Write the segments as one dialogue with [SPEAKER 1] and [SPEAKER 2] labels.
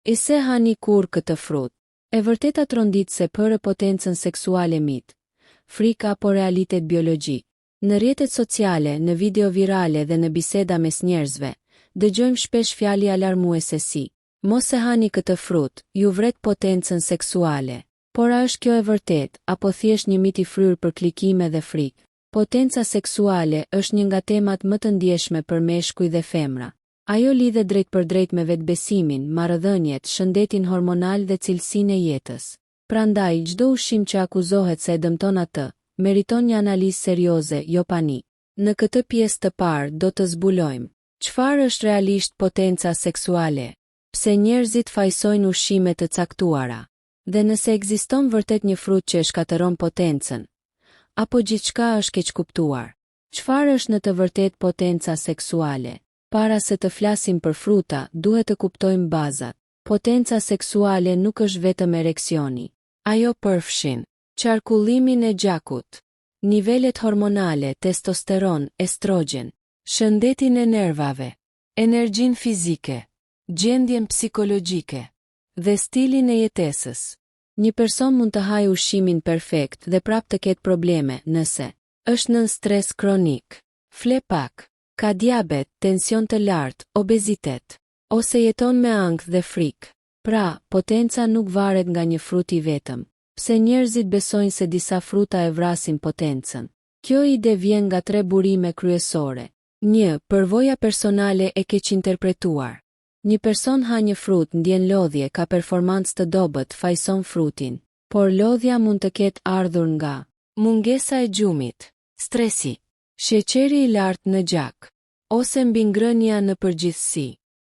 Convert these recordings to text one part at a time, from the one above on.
[SPEAKER 1] I se hani kur këtë frut? E vërteta trondit se për potencën seksuale mit, frika apo realitet biologjik. Në rrjetet sociale, në video virale dhe në biseda mes njerëzve, dëgjojmë shpesh fjali alarmuese si: mos e hani këtë frut, ju vret potencën seksuale. Por a është kjo e vërtet, apo thjesht një mit i fryrë për klikime dhe frikë? Potenca seksuale është një nga temat më të ndjeshme për meshkuj dhe femra. Ajo lidhe drejt për drejt me vetbesimin, marrëdhëniet, shëndetin hormonal dhe cilësinë e jetës. Prandaj, çdo ushqim që akuzohet se e dëmton atë, meriton një analizë serioze, jo panik. Në këtë pjesë të parë do të zbulojmë çfarë është realisht potenca seksuale, pse njerëzit fajsojnë ushqime të caktuara, dhe nëse ekziston vërtet një frut që e shkatëron potencën, apo gjithçka është keq kuptuar. Çfarë është në të vërtet potenca seksuale? Para se të flasim për fruta, duhet të kuptojmë bazat. Potenca seksuale nuk është vetëm ereksioni. Ajo përfshin qarkullimin e gjakut, nivelet hormonale, testosteron, estrogen, shëndetin e nervave, energjinë fizike, gjendjen psikologjike dhe stilin e jetesës. Një person mund të hajë ushqimin perfekt dhe prap të ketë probleme nëse është nën stres kronik, fle pak, ka diabet, tension të lartë, obezitet, ose jeton me ankth dhe frikë. Pra, potenca nuk varet nga një frut i vetëm. Pse njerëzit besojnë se disa fruta e vrasin potencën? Kjo ide vjen nga 3 burime kryesore. 1. Përvoja personale e keq interpretuar. Një person ha një frut, ndjen lodhje, ka performancë të dobët, fajson frutin. Por lodhja mund të ketë ardhur nga mungesa e gjumit, stresi, sheqeri i lartë në gjak, ose mbingrënia në përgjithësi.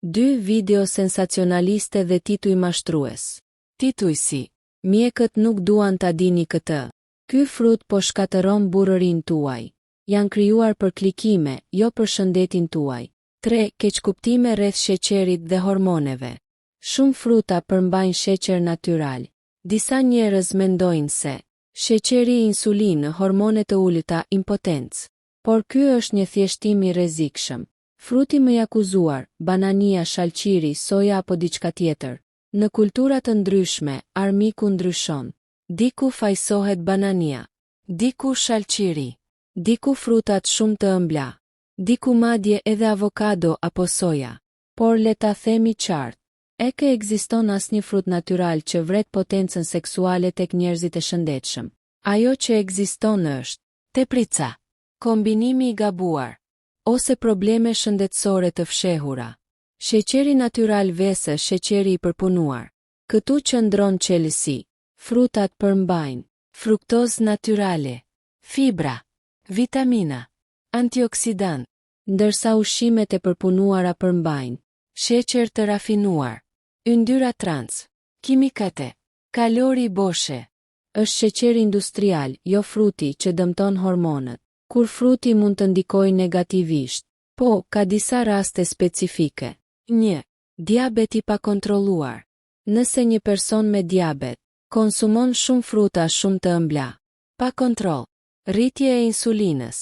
[SPEAKER 1] 2. Video sensacionaliste dhe tituj mashtrues. Titujsi: mjekët nuk duan ta dini këtë. Ky frut po shkatëron burrërinë tuaj. Janë krijuar për klikime, jo për shëndetin tuaj. 3. Keqkuptime rreth sheqerit dhe hormoneve. Shumë fruta përmbajnë sheqer natyral. Disa njerëz mendojnë se sheqeri, insulinë, hormone të ulëta, impotencë. Por ky është një thjeshtim i rrezikshëm. Fruti më i akuzuar, banania, shalqiri, soja apo diçka tjetër. Në kultura të ndryshme, armiku ndryshon. Diku fajsohet banania, diku shalqiri, diku frutat shumë të ëmbla, diku madje edhe avokado apo soja. Por le ta themi qartë, ke ekziston asnjë frut natyral që vret potencën seksuale tek njerëzit e shëndetshëm. Ajo që ekziston është teprica, kombinimi i gabuar, ose probleme shëndetësore të fshehura. Sheqeri natyral vs sheqeri i përpunuar. Këtu qëndron çelësi. Frutat përmbajnë fruktozë natyrale, fibra, vitamina, antioksidant, ndërsa ushqimet e përpunuara përmbajnë sheqer të rafinuar, yndyra trans, kimikate, kalori boshe. Është sheqer industrial, jo fruti që dëmton hormonët. Kur fruti mund të ndikojë negativisht, po ka disa raste specifike. 1. Diabet i pakontrolluar. Nëse një person me diabet konsumon shumë fruta shumë të ëmbla, pa kontroll, rritje e insulinës,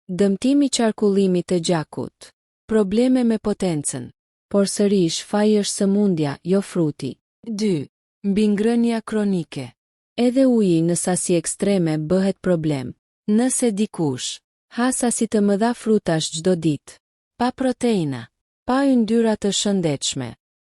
[SPEAKER 1] dëmtimi i qarkullimit të gjakut, probleme me potencën. Por sërish, faji është sëmundja, jo fruti. 2. Mbingrënia kronike. Edhe uji në sasi ekstreme bëhet problem. Nëse dikush ha sasi të mëdha frutash çdo ditë, pa proteina, pa yndyra të shëndetshme,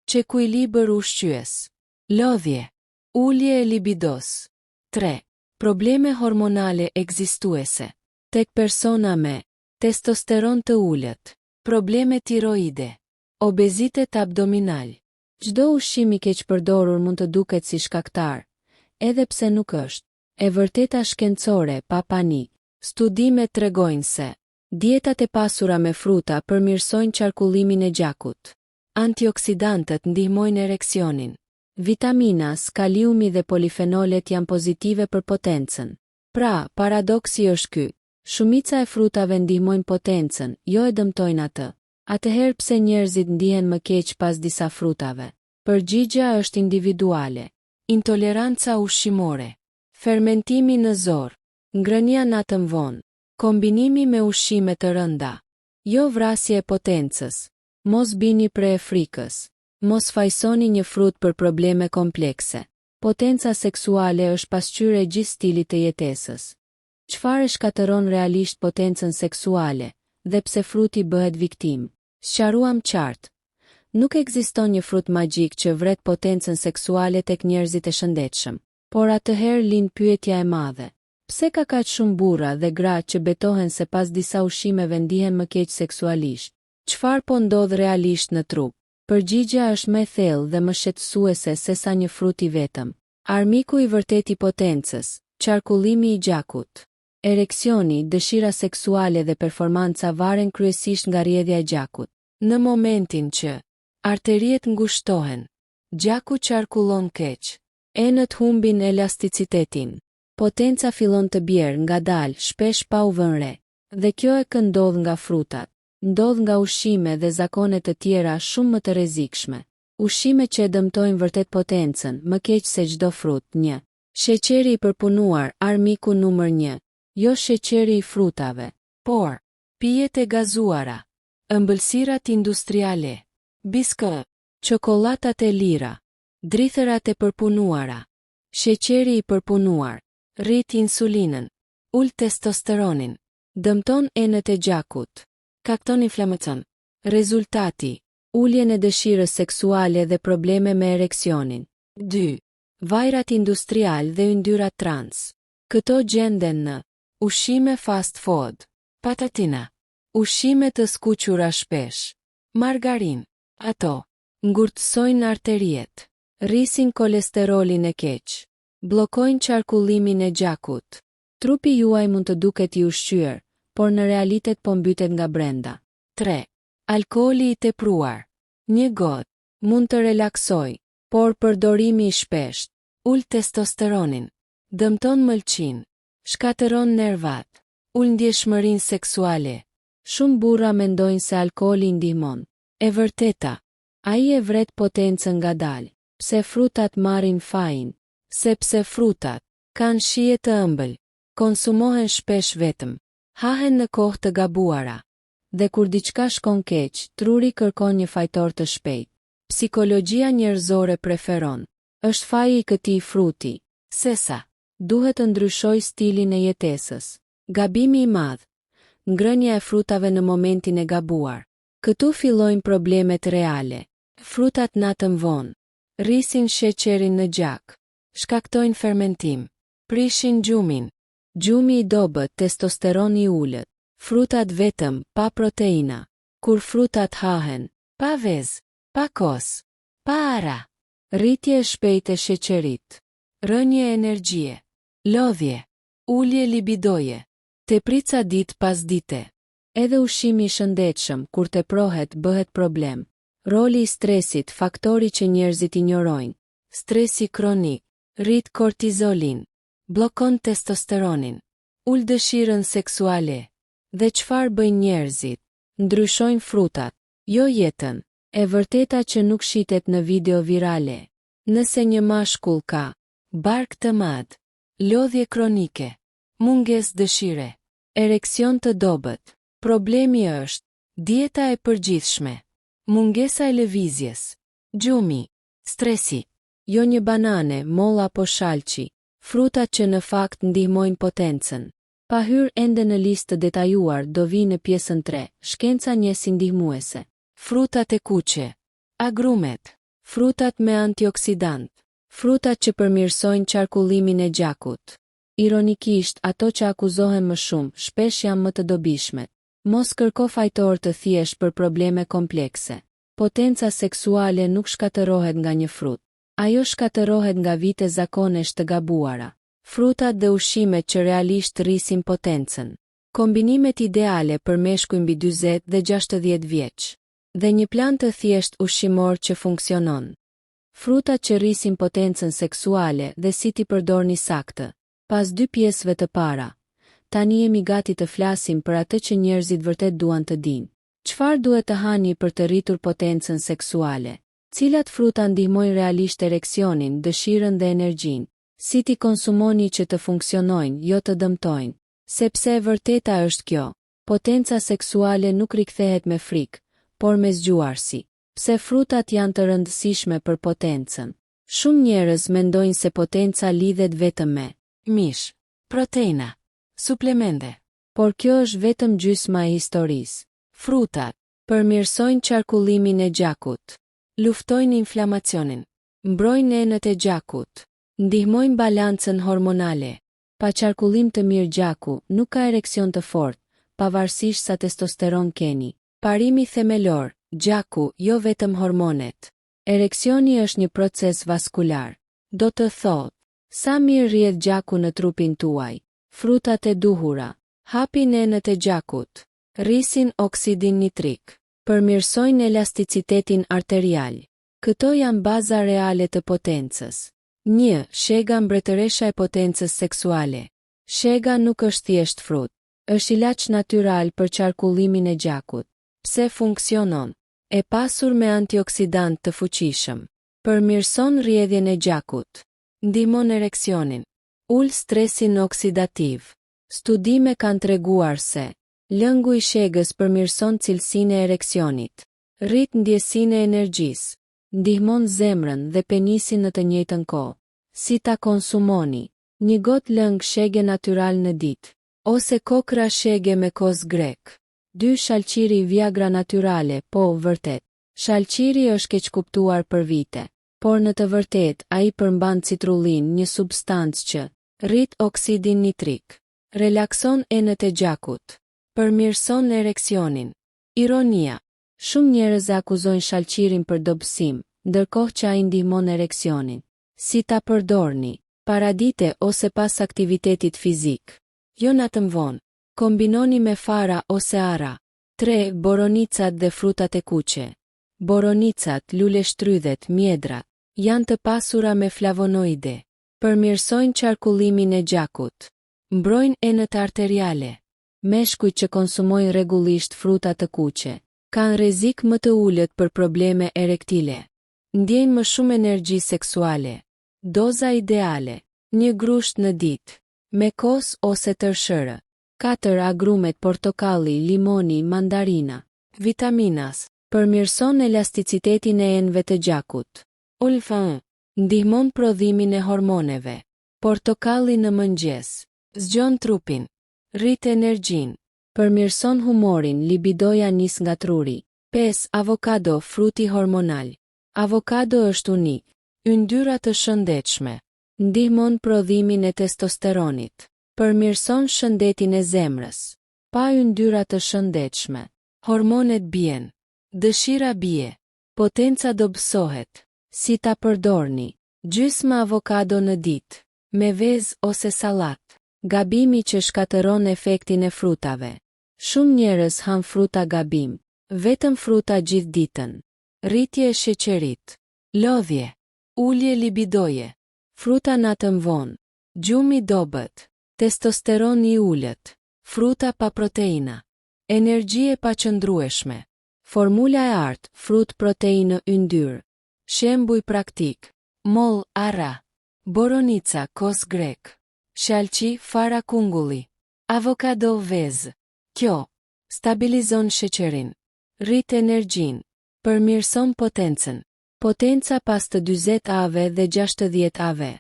[SPEAKER 1] çekuilibër ushqyes, lodhje, ulje e libidos. 3. Probleme hormonale ekzistuese. Tek persona me testosteron të ulët, probleme tiroide, obezitet abdominal. Çdo ushqim i keq përdorur mund të duket si shkaktar, edhe pse nuk është. E vërteta shkencore, pa panik. Studimet tregojnë se dietat e pasura me fruta përmirësojnë qarkullimin e gjakut. Antioksidantët ndihmojnë ereksionin. Vitaminas, kaliumi dhe polifenolet janë pozitive për potencën. Pra, paradoksi është ky. Shumica e frutave ndihmojnë potencën, jo e dëmtojnë atë. Atëherë pse njerëzit ndihen më keq pas disa frutave? Përgjigjja është individuale. Intoleranca ushqimore, fermentimi në zor, ngrënia natën vonë, kombinimi me ushqime të rënda, jo vrasje e potencës, mos bini pre e frikës, Mos fajsoni një frut për probleme komplekse. Potenca seksuale është pasqyrë e gjithë stilit të jetesës. Çfarë shkatëron realisht potencën seksuale, dhe pse fruti bëhet viktim? Sqaruam qartë. Nuk ekziston një frut magjik që vret potencën seksuale tek njerëzit e shëndetshëm. Por atëherë lind pyetja e madhe. Pse ka kaq shumë burra dhe gra që betohen se pas disa ushqimeve ndihen më keq seksualisht? Çfarë po ndodh realisht në trup? Përgjigjja është më e thellë dhe më shqetësuese se sa një frut i vetëm. Armiku i vërtet i potencës, qarkullimi i gjakut. Ereksioni, dëshira seksuale dhe performanca varen kryesisht nga rrjedhja e gjakut. Në momentin që arteriet ngushtohen, gjaku qarkullon keq, enët humbin elasticitetin. Potenca fillon të bjerë ngadalë, shpesh pa u vënë re. Dhe kjo e ndodh nga frutat. Ndodh nga ushqime dhe zakone të tjera shumë më të rrezikshme. Ushqime që e dëmtojnë vërtet potencën, më keq se çdo frut. 1. Sheqeri i përpunuar, armiku numër 1. Jo sheqeri i frutave, por pijet e gazuara, ëmbëlsirat industriale, biskë, çokollatat e lira, drithërat e përpunuara. Sheqeri i përpunuar rrit insulinën, ul testosteronin, dëmton enët e gjakut, kakton inflamacion. Rezultati, uljen e dëshirës seksuale dhe probleme me ereksionin. 2. Vajrat industrial dhe yndyrat trans. Këto gjenden në ushqime fast food, patatina, ushqime të skuqura shpesh, margarin. Ato ngurtësojnë arteriet, rrisin kolesterolin e keq, bllokojnë qarkullimin e gjakut. Trupi juaj mund të duket i ushqyer, por në realitet po mbytet nga brenda. 3. Alkooli i tepruar. Një gotë mund të relaksoj, por përdorimi i shpesht ul testosteronin, dëmton mëlçin, shkatëron nervat, ul ndjeshmërinë seksuale. Shumë burra mendojnë se alkooli ndihmon. E vërteta, ai e vret potencën ngadalë. Pse frutat marrin fajin? Sepse frutat kanë shije të ëmbël, konsumohen shpesh vetëm, hahen në kohë të gabuara. Dhe kur diçka shkon keq, truri kërkon një fajtor të shpejt. Psikologjia njerëzore preferon. Është faji i këtij fruti, sesa duhet të ndryshoj stilin e jetesës. Gabimi i madh. Ngrënia e frutave në momentin e gabuar. Këtu fillojnë problemet reale. Frutat natën vonë, rrisin sheqerin në gjak, shkaktojnë fermentim, prishin gjumin. Gjumi i dobët, testosteroni i ulët. Frutat vetëm, pa proteina. Kur frutat hahen, pa vezë, pa kos, pa ara. Rritje e shpejtë e sheqerit. Rënje e energjie. Lodhje. Ulje libidoje. Teprica ditë pas dite. Edhe ushqimi i shëndetshëm kur teprohet bëhet problem. Roli i stresit, faktori që njerëzit injorojnë. Stresi kronik rrit kortizolin, bllokon testosteronin, ul dëshirën seksuale. Dhe çfarë bëjnë njerëzit? Ndryshojnë frutat, jo jetën. E vërteta që nuk shitet në video virale. Nëse një mashkull ka bark të madh, lodhje kronike, mungesë dëshire, ereksion të dobët, problemi është dieta e përgjithshme, mungesa e lëvizjes, gjumi, stresi, jo një banane, moll apo shalqi, frutat që në fakt ndihmojnë potencën. Pa hyrë ende në listë të detajuar, do vi në pjesën 3, shkenca njësi ndihmuese. Frutat e kuqe, agrumet, frutat me antioksidant, frutat që përmirësojnë qarkullimin e gjakut. Ironikisht, ato që akuzohen më shumë, shpesh janë më të dobishmet. Mos kërko fajtor të thjesht për probleme komplekse. Potenca seksuale nuk shkatërohet nga një frut. Ajo shkatërohet nga vite zakonesht të gabuara. Frutat dhe ushqimet që realisht rrisin potencën. Kombinimet ideale për meshkuj mbi 40 dhe 60 vjeç. Dhe një plan të thjesht ushqimor që funksionon. Frutat që rrisin potencën seksuale dhe si t'i përdorni saktë. Pas 2 pjesëve të para, tani jemi gati të flasim për atë që njerëzit vërtet duan të dinë. Çfarë duhet të hani për të rritur potencën seksuale? Cilat fruta ndihmojnë realisht ereksionin, dëshirën dhe energjinë? Si t'i konsumoni që të funksionojnë, jo të dëmtojnë? Sepse e vërteta është kjo, potenca seksuale nuk rikthehet me frikë, por me zgjuarsi. Pse frutat janë të rëndësishme për potencën? Shumë njerëz mendojnë se potenca lidhet vetëm me mish, proteina, suplemente. Por kjo është vetëm gjysma e historisë. Frutat përmirësojnë qarkullimin e gjakut, luftojnë inflamacionin, mbrojnë enët e gjakut, ndihmojnë balancën hormonale. Pa qarkullim të mirë gjaku nuk ka ereksion të fortë, pavarësisht sa testosteron keni. Parimi themelor, gjaku, jo vetëm hormonet. Ereksioni është një proces vaskular. Do të thotë, sa mirë rrjedh gjaku në trupin tuaj. Frutat e duhura hapin enët e gjakut, rrisin oksidin nitrik, përmirësojnë elasticitetin arterial. Këto janë baza reale të potencës. 1. Shega mbretëresha e potencës seksuale. Shega nuk është thjesht frut, është ilaç natyral për qarkullimin e gjakut. Pse funksionon? E pasur me antioksidant të fuqishëm. Përmirëson rrjedhjen e gjakut. Ndihmon ereksionin. Ul stresin oksidativ. Studime kanë treguar se lëngu i shegës përmirëson cilësinë e ereksionit. Rrit ndjesinë e energjisë. Ndihmon zemrën dhe penisin në të njëjtën kohë. Si ta konsumoni? Një gotë lëng shege natyral në ditë, ose kokra shege me kos grek. 2. Shalqiri Viagra natyrale, po, vërtet. Shalqiri është keq kuptuar për vite, por në të vërtet ai përmban citrullin, një substancë që rrit oksidin nitrik, relakson enët e gjakut, përmirëson ereksionin. Ironia. Shumë njerëz akuzojnë shalqirin për dobësim, ndërkohë që ai ndihmon ereksionin. Si ta përdorni? Paradite ose pas aktivitetit fizik. Jo natën vonë. Kombinoni me fara ose ara. 3. Boronicat dhe frutat e kuqe. Boronicat, lule shtrydhet, mjedrat, janë të pasura me flavonoide. Përmirësojnë qarkullimin e gjakut. Mbrojnë enët arteriale. Meshkujt që konsumojnë rregullisht fruta të kuqe kanë rrezik më të ulët për probleme erektile. Ndjejnë më shumë energji seksuale. Doza ideale: 1 grusht në ditë, me kos ose tërshërë. 4. Agrumet portokalli, limoni, mandarina. Vitaminas: përmirëson elasticitetin e enëve të gjakut. Ulfa: ndihmon prodhimin e hormoneve. Portokalli në mëngjes zgjon trupin, rrit energjinë, përmirëson humorin, libidoja nis nga truri. 5. Avokado, fruti hormonal. Avokado është unik, yndyra të shëndetshme. Ndihmon prodhimin e testosteronit. Përmirëson shëndetin e zemrës. Pa yndyra të shëndetshme, hormonet bien, dëshira bie, potenca dobësohet. Si ta përdorni? Gjysmë avokado në ditë, me vezë ose sallat. Gabimi që shkatëron efektin e frutave. Shumë njerëz han fruta gabim, vetëm fruta gjithë ditën. Rritje e sheqerit, lodhje, ulje libidoje. Fruta natën vonë, gjumi dobët, testosteron i ulët. Fruta pa proteina, energji e paqëndrueshme. Formula e artë, frut proteinë yndyrë. Shembuj praktik: moll, arra, boronica, kos grek, shalqi, fara kungulli, avokado, vezë. Kjo stabilizon sheqerin, rrit energjinë, përmirëson potencën. Potenca pas të 40 ave dhe 60 ave.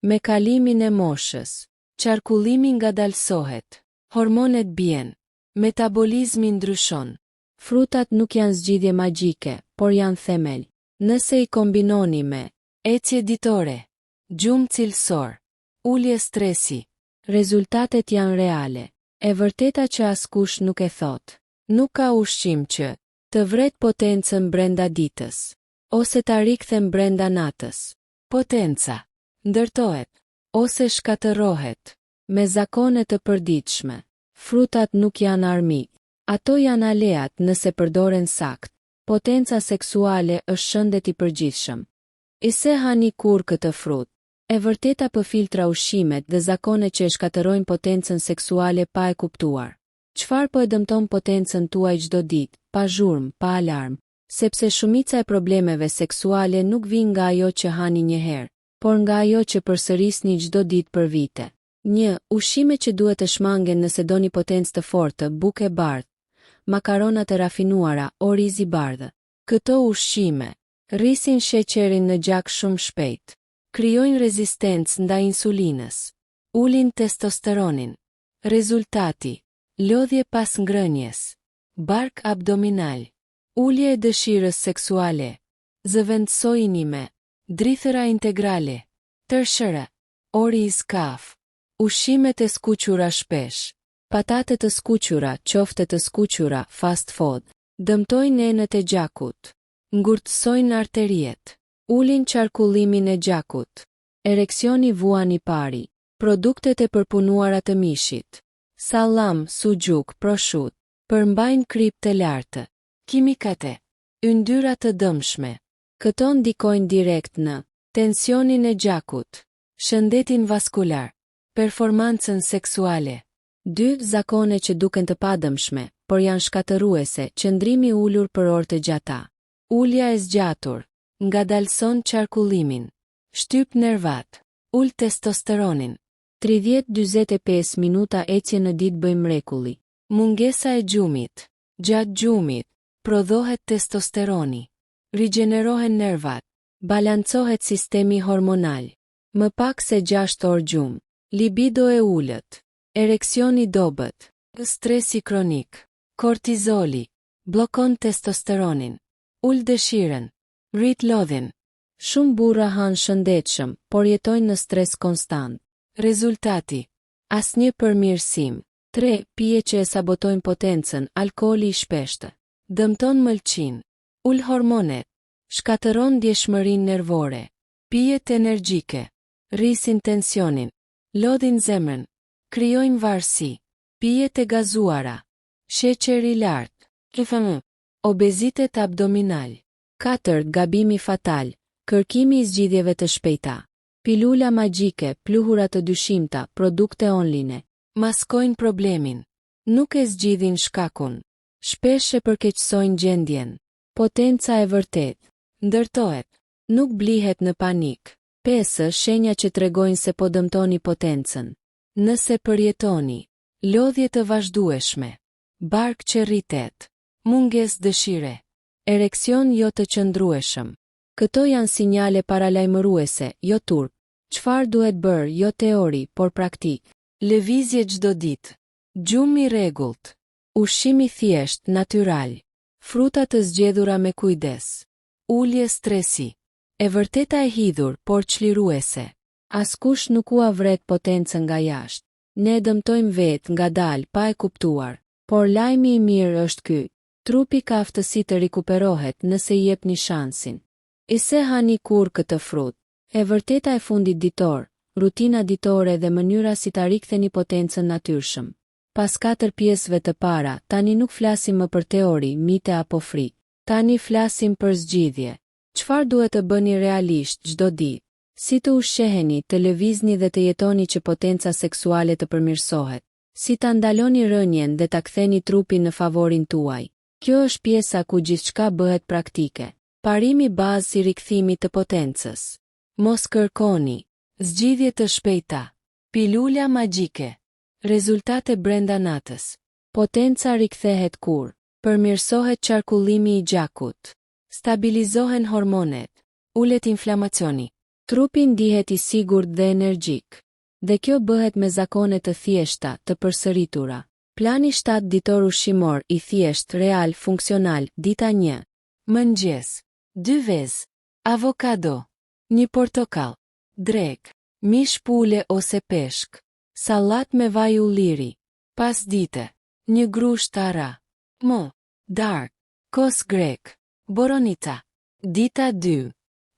[SPEAKER 1] Me kalimin e moshës, qarkullimi ngadalësohet, hormonet bien, metabolizmi ndryshon. Frutat nuk janë zgjidhje magjike, por janë themel. Nëse i kombinoni me ecje ditore, gjumë cilësor, ulje stresi, rezultatet janë reale. E vërteta që askush nuk e thot. Nuk ka ushqim që të vret potencën brenda ditës, ose ta rikthen brenda natës. Potenca ndërtohet ose shkatërohet me zakone të përditshme. Frutat nuk janë armik, ato janë aleat nëse përdoren sakt. Potenca seksuale është shëndet i përgjithshëm. Ise hani kur këtë frut. E vërteta për filtra ushqimet dhe zakone që e shkatërojnë potencën seksuale pa e kuptuar. Çfarë po e dëmton potencën tuaj çdo ditë, pa zhurmë, pa alarm? Sepse shumica e problemeve seksuale nuk vijnë nga ajo që hani një herë, por nga ajo që përsërisni çdo ditë për vite. 1. Ushqime që duhet të shmangen nëse doni potencë të fortë: bukë e bardhë, makaronat e rafinuara, oriz i bardhë, Këto ushqime rrisin sheqerin në gjak shumë shpejt, krijojnë rezistencë ndaj insulinës, ulin testosteronin. Rezultati: lodhje pas ngrënjes, bark abdominal, ulje e dëshirës seksuale, zëvendësojnime, drithëra integrale, tërshëra, ori i skaf, ushqimet e skuqura shpesh, patatet të skuqura, qofte të skuqura, fast food, dëmtojnë enët e gjakut, ngurtësojnë arteriet, ulin qarkullimin e gjakut, ereksioni vuan i pari, produktet e përpunuara të mishit, sallam, sugjuk, proshut, përmbajnë krip të lartë, kimikate, yndyra të dëmshme. Këto ndikojnë direkt në tensionin e gjakut, shëndetin vaskular, performancën seksuale. 2. Zakone që duken të padëmshme, por janë shkatëruese, qëndrimi ulur për orë të gjata. Ulja e zgjatur, ngadalson qarkullimin, shtyp nervat, ul testosteronin. 30-45 minuta ecje në ditë bëjmë mrekulli. Mungesa e gjumit, gjatë gjumit, prodhohet testosteroni, rigjenerohen nervat, balancohet sistemi hormonal. Më pak se 6 orë gjumë, libido e ullët, ereksioni dobët, stresi kronik, kortizoli, blokon testosteronin, ul dëshiren, rrit lodhin. Shumë burra hanë shëndetshëm, por jetojnë në stres konstant. Rezultati: asnjë përmirësim. 3. Pije që e sabotojnë potencën, alkooli i shpeshtë, dëmton mëlçin, ul hormonet, shkatëron ndjeshmërinë nervore. Pijet energjike rrisin tensionin, lodhin zemrën, krijojnë varësi. Pijet e gazuara, sheqer i lartë, kfm, obezitet abdominal. 4. Gabimi fatal, kërkimi i zgjidhjeve të shpejta. Pilula magjike, pluhura të dyshimta, produkte online, maskojnë problemin. Nuk e zgjidhin shkakun. Shpesh e përkeqësojnë gjendjen. Potenca e vërtet ndërtohet, nuk blihet në panik. 5. Shenja që tregojnë se po dëmtoni potencën. Nëse përjetoni lodhje të vazhdueshme, bark që rritet, mungesë dëshire, ereksion jo të qëndrueshëm. Këto janë sinjale paralajmëruese, jo turp. Çfarë duhet bërë, jo teori, por praktik. Lëvizje çdo ditë, gjumë i rregullt, ushqim i thjesht, natyral, fruta të zgjedhura me kujdes, ulje stresi. E vërteta e hidhur, por çliruese. Askush nuk ua vret potencën nga jashtë. Ne dëmtojmë vetë ngadalë pa e kuptuar, por lajmi i mirë është ky. Trupi ka aftësi të rikuperohet nëse i jepni shansin. Ise hani kur këtë frut. E vërteta e fundit ditor, rutina ditore dhe mënyra si ta riktheni potencën natyrshëm. Pas 4 pjesëve të para, tani nuk flasim më për teori, mite apo frikë. Tani flasim për zgjidhje. Çfarë duhet të bëni realisht çdo ditë? Si të ushqeheni, të lëvizni dhe të jetoni që potenca seksuale të përmirësohet? Si ta ndaloni rënjen dhe ta ktheni trupin në favorin tuaj? Kjo është pjesa ku gjithçka bëhet praktike. Parimi bazë i rikthimit të potencës. Mos kërkoni zgjidhje të shpejta. Pilula magjike. Rezultate brenda natës. Potenca rikthehet kur përmirësohet qarkullimi i gjakut, stabilizohen hormonet, ulet inflamacioni, trupi ndihet i sigurt dhe energjik. Dhe kjo bëhet me zakone të thjeshta, të përsëritura. Plani 7 ditor ushqimor i thjesht, real, funksional. Dita 1. Mëngjes, 2 vezë, avokado, 1 portokall, drek, mish pule ose peshk, sallat me vaj ulliri. Pasdite, 1 grusht ara, dark, kos grek, boronita. Dita 2.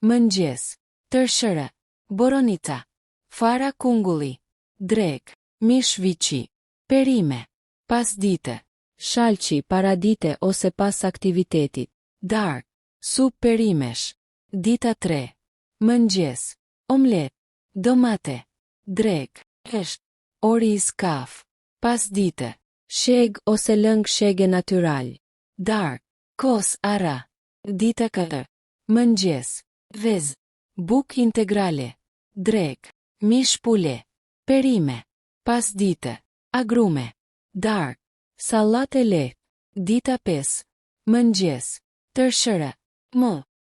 [SPEAKER 1] Mëngjes, tërshëre, boronita, fara kungulli, drek, mish viçi, perime. Pasdite, shalqi, paradite ose pas aktivitetit, dark, sup perimesh. Dita 3. Mëngjes, omlet, domate, drek, ori i skaf. Pasdite, sheg ose lëng shege natyral, dark, kos ara. Dita 4. Mëngjes, vez, buk integrale, drek, mish pule, perime. Pasdite, agrume, dark, sallat e lehtë. Dita 5. Mëngjes, tërshëre,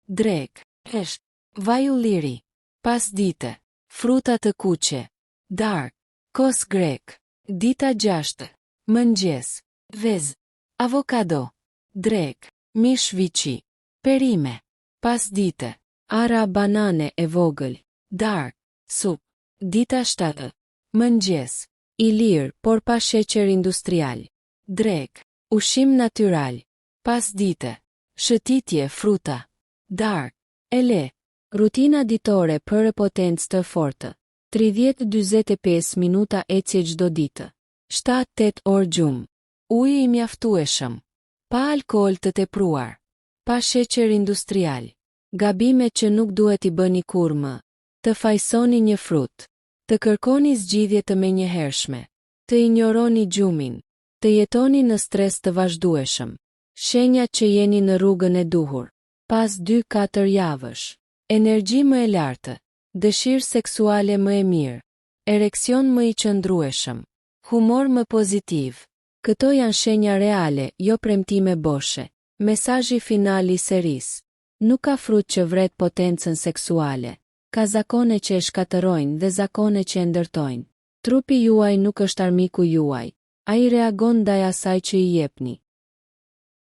[SPEAKER 1] Drek. Vaj ulliri. Pasdite. Fruta të kuqe. Dark. Kos grek. Dita 6. Mëngjes. Vez. Avokado. Drek. Mish viçi. Perime. Pasdite. Ara banane e vogël. Dark. Sup. Dita 7. Mëngjes. I lirë, por pa sheqer industrial. Drek. Ushim natyral. Pasdite. Shëtitje fruta. Dark. Ele. Rutina ditore për potencë të fortë. 30-45 minuta ecje çdo ditë. 7-8 orë gjumë. Uji i mjaftueshëm. Pa alkool të tepruar. Pa sheqer industrial. Gabime që nuk duhet i bëni kur më. Të fajsoni një frut. Të kërkoni zgjidhje të menjëhershme. Të injoroni gjumin. Të jetoni në stres të vazhdueshëm. Shenja që jeni në rrugën e duhur. Pas 2-4 javësh. Energji më e lartë. Dëshirë seksuale më e mirë. Ereksion më i qëndrueshëm. Humor më pozitiv. Këto janë shenja reale, jo premtime boshe. Mesazhi final i serisë. Nuk ka frut që vret potencën seksuale. Ka zakone që e shkatërojnë dhe zakone që e ndërtojnë. Trupi juaj nuk është armiku juaj. Ai reagon ndaj asaj që i jepni.